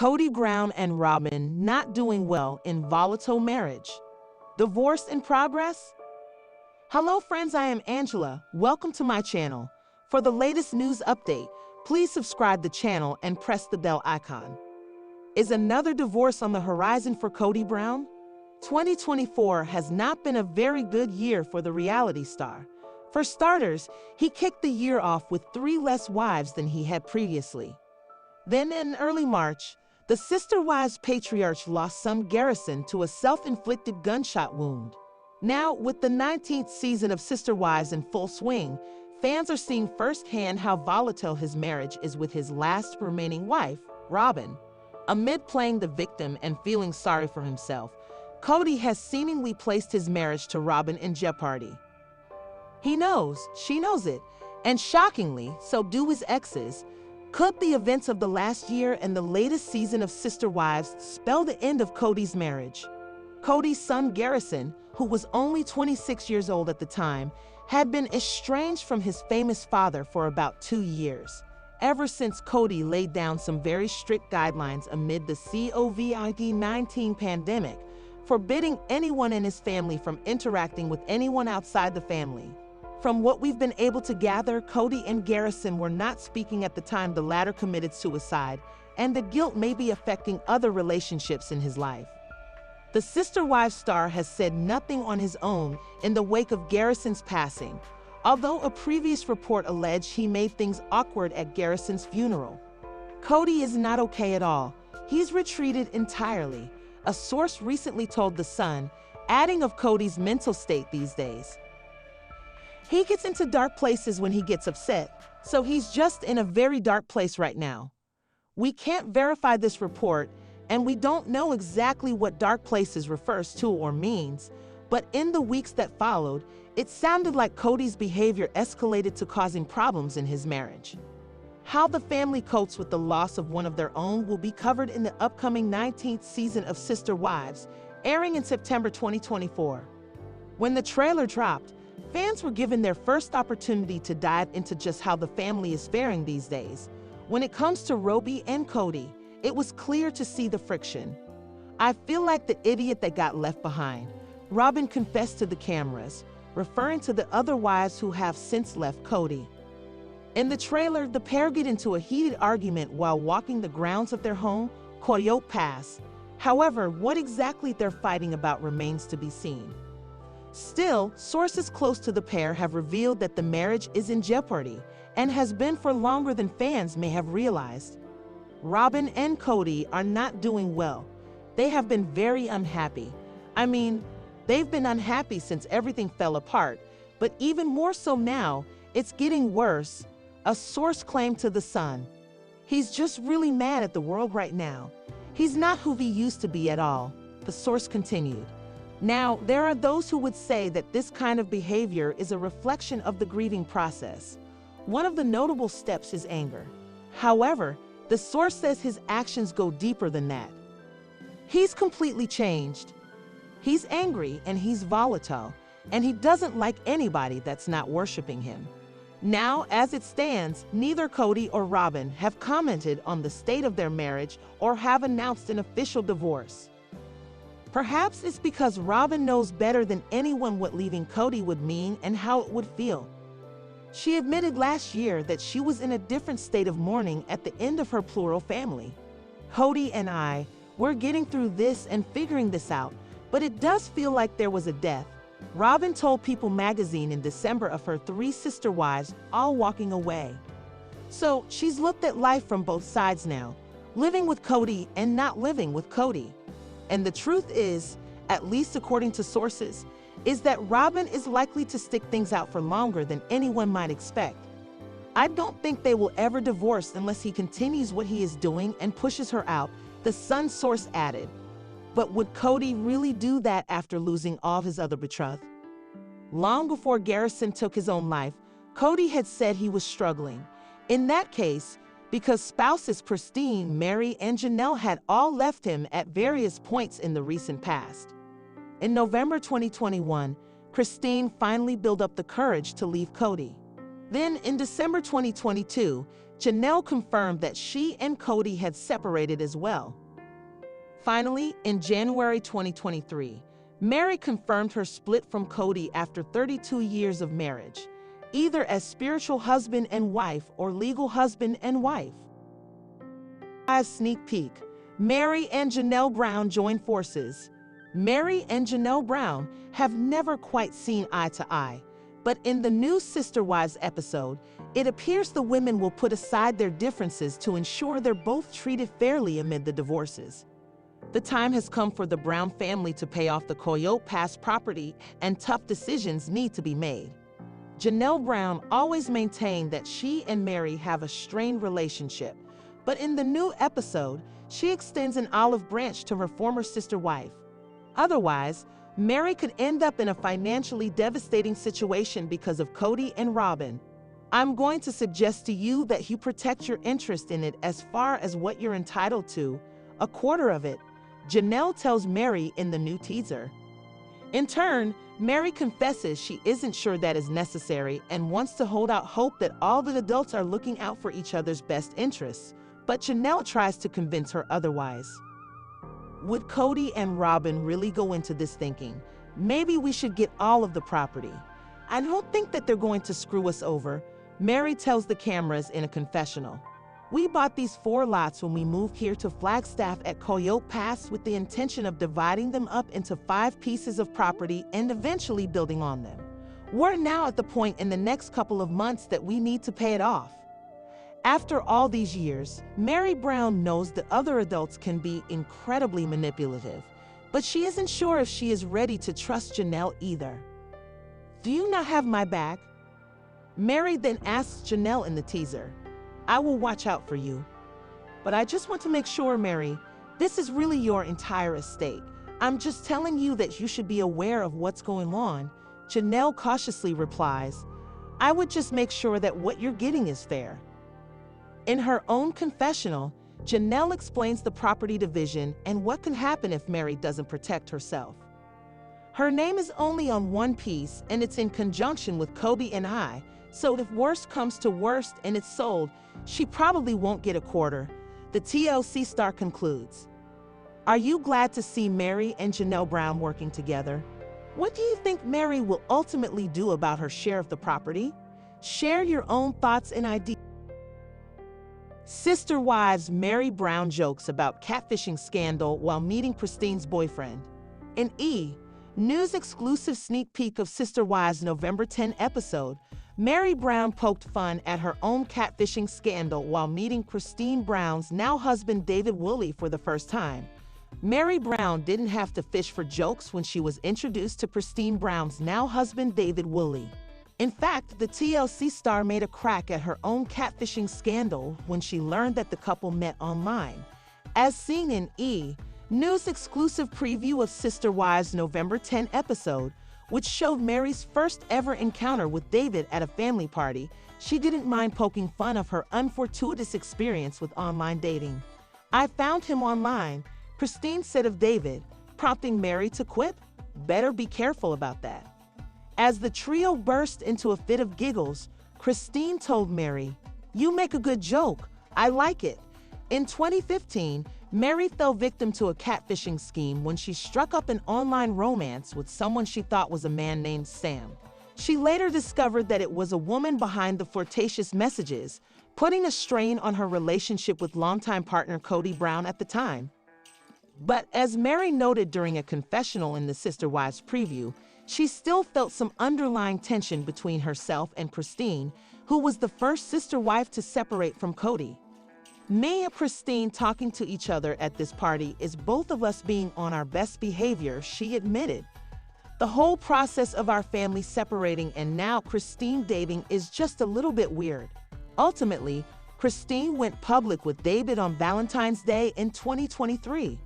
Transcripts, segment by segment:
Kody and Robyn not doing well in volatile marriage. Divorce in progress? Hello friends, I am Angela. Welcome to my channel. For the latest news update, please subscribe the channel and press the bell icon. Is another divorce on the horizon for Kody Brown? 2024 has not been a very good year for the reality star. For starters, he kicked the year off with 3 less wives than he had previously. Then in early March, the Sister Wives patriarch lost son Garrison to a self-inflicted gunshot wound. Now, with the 19th season of Sister Wives in full swing, fans are seeing firsthand how volatile his marriage is with his last remaining wife, Robyn. Amid playing the victim and feeling sorry for himself, Kody has seemingly placed his marriage to Robyn in jeopardy. He knows, she knows it, and shockingly, so do his exes. Could the events of the last year and the latest season of Sister Wives spell the end of Kody's marriage? Kody's son Garrison, who was only 26 years old at the time, had been estranged from his famous father for about 2 years, ever since Kody laid down some very strict guidelines amid the COVID-19 pandemic, forbidding anyone in his family from interacting with anyone outside the family. From what we've been able to gather, Kody and Garrison were not speaking at the time the latter committed suicide, and the guilt may be affecting other relationships in his life. The Sister Wives star has said nothing on his own in the wake of Garrison's passing, although a previous report alleged he made things awkward at Garrison's funeral. Kody is not okay at all. He's retreated entirely, a source recently told The Sun, adding of Kody's mental state these days. He gets into dark places when he gets upset, so he's just in a very dark place right now. We can't verify this report, and we don't know exactly what dark places refers to or means, but in the weeks that followed, it sounded like Kody's behavior escalated to causing problems in his marriage. How the family copes with the loss of one of their own will be covered in the upcoming 19th season of Sister Wives, airing in September 2024. When the trailer dropped, fans were given their first opportunity to dive into just how the family is faring these days. When it comes to Robyn and Kody, it was clear to see the friction. "I feel like the idiot that got left behind," Robyn confessed to the cameras, referring to the other wives who have since left Kody. In the trailer, the pair get into a heated argument while walking the grounds of their home, Coyote Pass. However, what exactly they're fighting about remains to be seen. Still, sources close to the pair have revealed that the marriage is in jeopardy and has been for longer than fans may have realized. Robyn and Kody are not doing well. They have been very unhappy. I mean, they've been unhappy since everything fell apart, but even more so now, it's getting worse, a source claimed to The Sun. "He's just really mad at the world right now. He's not who he used to be at all," the source continued. Now, there are those who would say that this kind of behavior is a reflection of the grieving process. One of the notable steps is anger. However, the source says his actions go deeper than that. He's completely changed. He's angry and he's volatile, and he doesn't like anybody that's not worshiping him. Now, as it stands, neither Kody or Robyn have commented on the state of their marriage or have announced an official divorce. Perhaps it's because Robyn knows better than anyone what leaving Kody would mean and how it would feel. She admitted last year that she was in a different state of mourning at the end of her plural family. "Kody and we're getting through this and figuring this out, but it does feel like there was a death," Robyn told People magazine in December of her 3 sister wives all walking away. So she's looked at life from both sides now, living with Kody and not living with Kody. And the truth is, at least according to sources, is that Robyn is likely to stick things out for longer than anyone might expect. "I don't think they will ever divorce unless he continues what he is doing and pushes her out," the Sun source added. But would Kody really do that after losing all of his other betrothed? Long before Garrison took his own life, Kody had said he was struggling. In that case, because spouses Christine, Meri, and Janelle had all left him at various points in the recent past. In November 2021, Christine finally built up the courage to leave Kody. Then, in December 2022, Janelle confirmed that she and Kody had separated as well. Finally, in January 2023, Meri confirmed her split from Kody after 32 years of marriage, either as spiritual husband and wife or legal husband and wife. As sneak peek, Meri and Janelle Brown join forces. Meri and Janelle Brown have never quite seen eye to eye, but in the new Sister Wives episode, it appears the women will put aside their differences to ensure they're both treated fairly amid the divorces. The time has come for the Brown family to pay off the Coyote Pass property, and tough decisions need to be made. Janelle Brown always maintained that she and Meri have a strained relationship, but in the new episode, she extends an olive branch to her former sister wife. Otherwise, Meri could end up in a financially devastating situation because of Cody and Robyn. I'm going to suggest to you that you protect your interest in it as far as what you're entitled to, a quarter of it, Janelle tells Meri in the new teaser. In turn, Meri confesses she isn't sure that is necessary and wants to hold out hope that all the adults are looking out for each other's best interests, but Janelle tries to convince her otherwise. Would Cody and Robyn really go into this thinking, maybe we should get all of the property? I don't think that they're going to screw us over, Meri tells the cameras in a confessional. We bought these 4 lots when we moved here to Flagstaff at Coyote Pass with the intention of dividing them up into 5 pieces of property and eventually building on them. We're now at the point in the next couple of months that we need to pay it off. After all these years, Meri Brown knows that other adults can be incredibly manipulative, but she isn't sure if she is ready to trust Janelle either. Do you not have my back? Meri then asks Janelle in the teaser. I will watch out for you. But I just want to make sure, Meri, this is really your entire estate. I'm just telling you that you should be aware of what's going on. Janelle cautiously replies, I would just make sure that what you're getting is fair. In her own confessional, Janelle explains the property division and what can happen if Meri doesn't protect herself. Her name is only on one piece and it's in conjunction with Kody and I, so if worst comes to worst and it's sold, she probably won't get a quarter, the TLC star concludes. Are you glad to see Meri and Janelle Brown working together? What do you think Meri will ultimately do about her share of the property? Share your own thoughts and ideas. Sister Wives Meri Brown jokes about catfishing scandal while meeting Pristine's boyfriend. In E! News exclusive sneak peek of Sister Wives November 10 episode, Meri Brown poked fun at her own catfishing scandal while meeting Pristine Brown's now husband David Woolley for the first time. Meri Brown didn't have to fish for jokes when she was introduced to Pristine Brown's now husband David Woolley. In fact, the TLC star made a crack at her own catfishing scandal when she learned that the couple met online. As seen in E! News exclusive preview of Sister Wives November 10 episode, which showed Meri's first ever encounter with David at a family party, she didn't mind poking fun of her unfortuitous experience with online dating. I found him online, Pristine said of David, prompting Meri to quip, better be careful about that. As the trio burst into a fit of giggles, Pristine told Meri, you make a good joke, I like it. In 2015, Meri fell victim to a catfishing scheme when she struck up an online romance with someone she thought was a man named Sam. She later discovered that it was a woman behind the flirtatious messages, putting a strain on her relationship with longtime partner Kody Brown at the time. But as Meri noted during a confessional in the Sister Wives preview, she still felt some underlying tension between herself and Pristine, who was the first sister wife to separate from Kody. Me and Pristine talking to each other at this party is both of us being on our best behavior, she admitted. The whole process of our family separating and now Pristine dating is just a little bit weird. Ultimately, Pristine went public with David on Valentine's Day in 2023.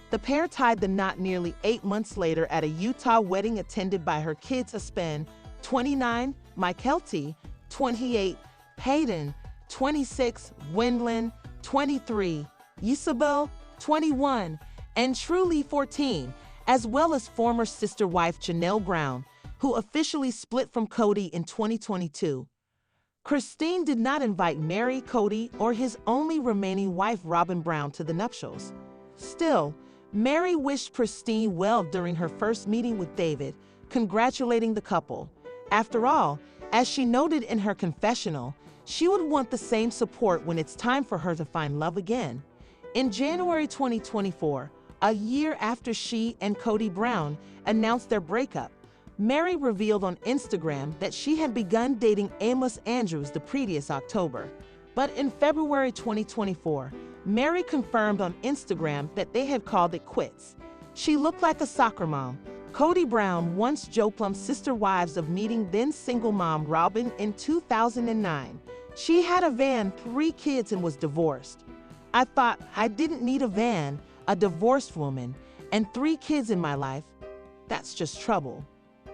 The pair tied the knot nearly 8 months later at a Utah wedding attended by her kids Aspen, 29, Mykelti, 28, Peyton, 26, Wendlin, 23, Isabel, 21, and Truly 14, as well as former sister wife Janelle Brown, who officially split from Kody in 2022. Christine did not invite Meri, Kody, or his only remaining wife, Robyn Brown, to the nuptials. Still, Meri wished Christine well during her first meeting with David, congratulating the couple. After all, as she noted in her confessional, she would want the same support when it's time for her to find love again. In January 2024, a year after she and Kody Brown announced their breakup, Meri revealed on Instagram that she had begun dating Amos Andrews the previous October. But in February 2024, Meri confirmed on Instagram that they had called it quits. She looked like a soccer mom. Kody Brown once joked sister wives of meeting then single mom Robyn in 2009. She had a van, 3 kids, and was divorced. I thought I didn't need a van, a divorced woman, and 3 kids in my life. That's just trouble.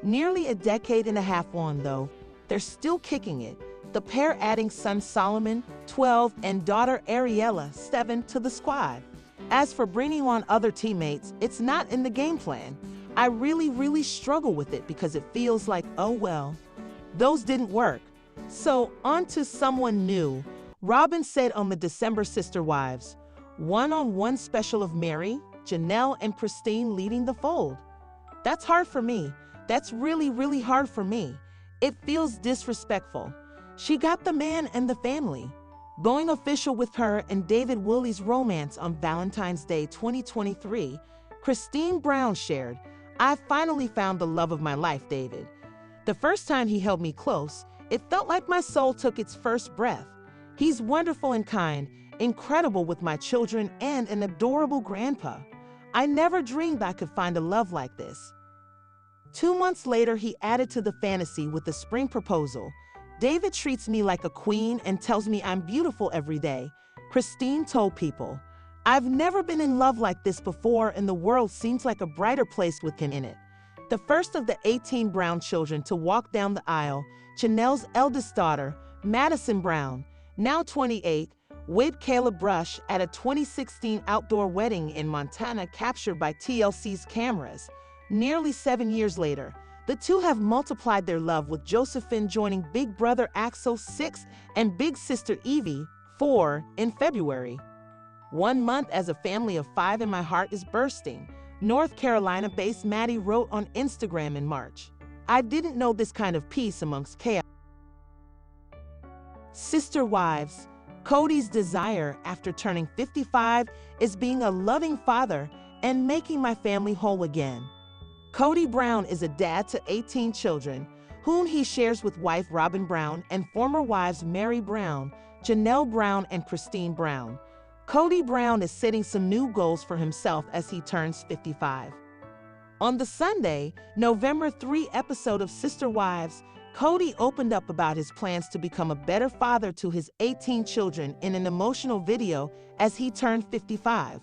Nearly a decade and a half on, though, they're still kicking it, the pair adding son Solomon, 12, and daughter Ariella, 7, to the squad. As for bringing on other teammates, it's not in the game plan. I really struggle with it because it feels like, oh well, those didn't work. So, on to someone new. Robyn said on the December Sister Wives one-on-one special of Meri, Janelle, and Christine leading the fold. That's hard for me. That's really hard for me. It feels disrespectful. She got the man and the family. Going official with her and David Willie's romance on Valentine's Day 2023, Christine Brown shared, "I finally found the love of my life, David. The first time he held me close, it felt like my soul took its first breath. He's wonderful and kind, incredible with my children, and an adorable grandpa. I never dreamed I could find a love like this." 2 months later, he added to the fantasy with the spring proposal. "David treats me like a queen and tells me I'm beautiful every day." Christine told People, "I've never been in love like this before, and the world seems like a brighter place with him in it." The first of the 18 Brown children to walk down the aisle, Janelle's eldest daughter, Madison Brown, now 28, with Caleb Brush at a 2016 outdoor wedding in Montana captured by TLC's cameras. Nearly 7 years later, the two have multiplied their love, with Josephine joining big brother Axel, 6, and big sister Evie, 4, in February. "1 month as a family of 5 and my heart is bursting," North Carolina-based Maddie wrote on Instagram in March. "I didn't know this kind of peace amongst chaos." Sister Wives. Kody's desire after turning 55 is being a loving father and making my family whole again. Kody Brown is a dad to 18 children, whom he shares with wife Robyn Brown and former wives Meri Brown, Janelle Brown, and Christine Brown. Kody Brown is setting some new goals for himself as he turns 55. On the Sunday, November 3 episode of Sister Wives, Kody opened up about his plans to become a better father to his 18 children in an emotional video as he turned 55.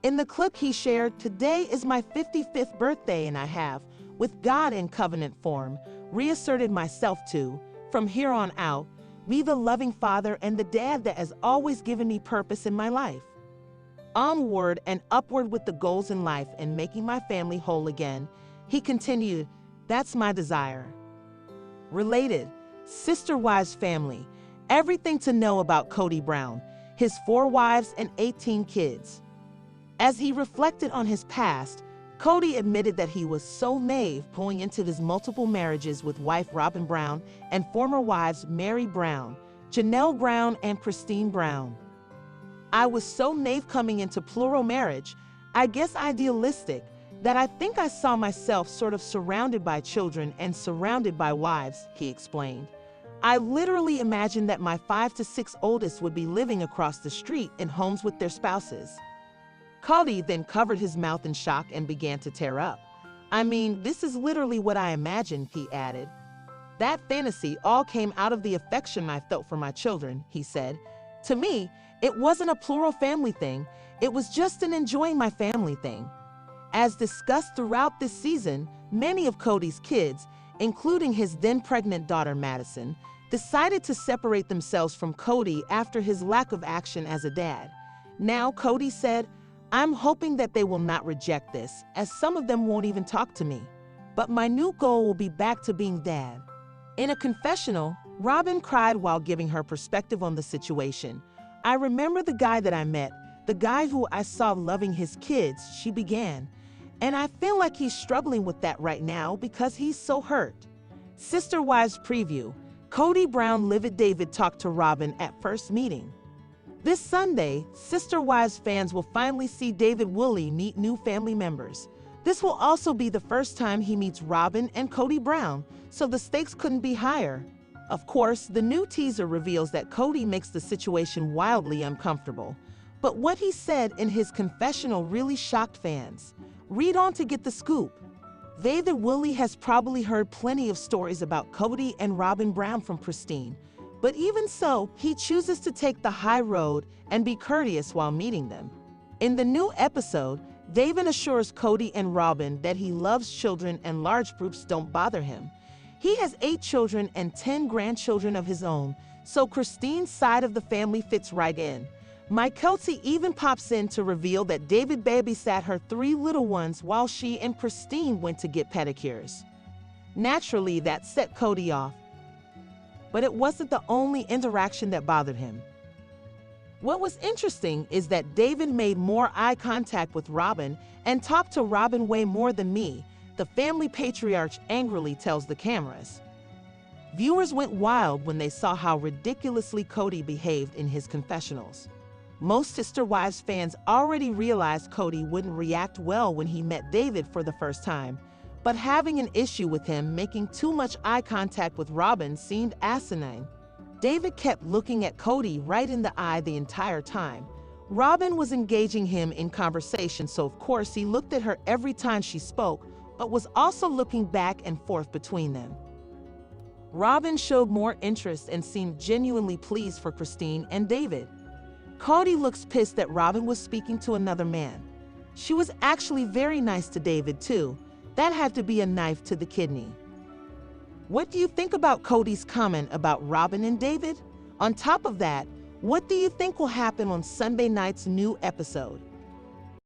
In the clip he shared, "Today is my 55th birthday and I have, with God in covenant form, reasserted myself to, from here on out, be the loving father and the dad that has always given me purpose in my life. Onward and upward with the goals in life and making my family whole again." He continued, "That's my desire." Related, Sister Wives family. Everything to know about Kody Brown, his 4 wives and 18 kids. As he reflected on his past, Kody admitted that he was so naive pulling into his multiple marriages with wife Robyn Brown and former wives Meri Brown, Janelle Brown, and Christine Brown. "I was so naive coming into plural marriage, I guess idealistic, that I think I saw myself sort of surrounded by children and surrounded by wives," he explained. "I literally imagined that my 5 to 6 oldest would be living across the street in homes with their spouses." Kody then covered his mouth in shock and began to tear up. "I mean, this is literally what I imagined," he added. "That fantasy all came out of the affection I felt for my children," he said. "To me, it wasn't a plural family thing, it was just an enjoying my family thing." As discussed throughout this season, many of Kody's kids, including his then-pregnant daughter Madison, decided to separate themselves from Kody after his lack of action as a dad. Now, Kody said, "I'm hoping that they will not reject this, as some of them won't even talk to me. But my new goal will be back to being dad." In a confessional, Robyn cried while giving her perspective on the situation. "I remember the guy that I met, the guy who I saw loving his kids," she began. "And I feel like he's struggling with that right now because he's so hurt." Sister Wives preview. Kody Brown Livid David talked to Robyn at first meeting. This Sunday, Sister Wives fans will finally see David Woolley meet new family members. This will also be the first time he meets Robyn and Kody Brown, so the stakes couldn't be higher. Of course, the new teaser reveals that Kody makes the situation wildly uncomfortable. But what he said in his confessional really shocked fans. Read on to get the scoop. David Woolley has probably heard plenty of stories about Cody and Robyn Brown from Christine. But even so, he chooses to take the high road and be courteous while meeting them. In the new episode, David assures Kody and Robyn that he loves children and large groups don't bother him. He has 8 children and 10 grandchildren of his own, so Christine's side of the family fits right in. Kelsey even pops in to reveal that David babysat her 3 little ones while she and Christine went to get pedicures. Naturally, that set Kody off. But it wasn't the only interaction that bothered him. What was interesting is that David made more eye contact with Robyn and talked to Robyn way more than me, the family patriarch angrily tells the cameras. Viewers went wild when they saw how ridiculously Kody behaved in his confessionals. Most Sister Wives fans already realized Kody wouldn't react well when he met David for the first time, but having an issue with him making too much eye contact with Robyn seemed asinine. David kept looking at Kody right in the eye the entire time. Robyn was engaging him in conversation, so of course he looked at her every time she spoke, but was also looking back and forth between them. Robyn showed more interest and seemed genuinely pleased for Christine and David. Kody looks pissed that Robyn was speaking to another man. She was actually very nice to David too. That had to be a knife to the kidney. What do you think about Kody's comment about Robyn and David? On top of that, what do you think will happen on Sunday night's new episode?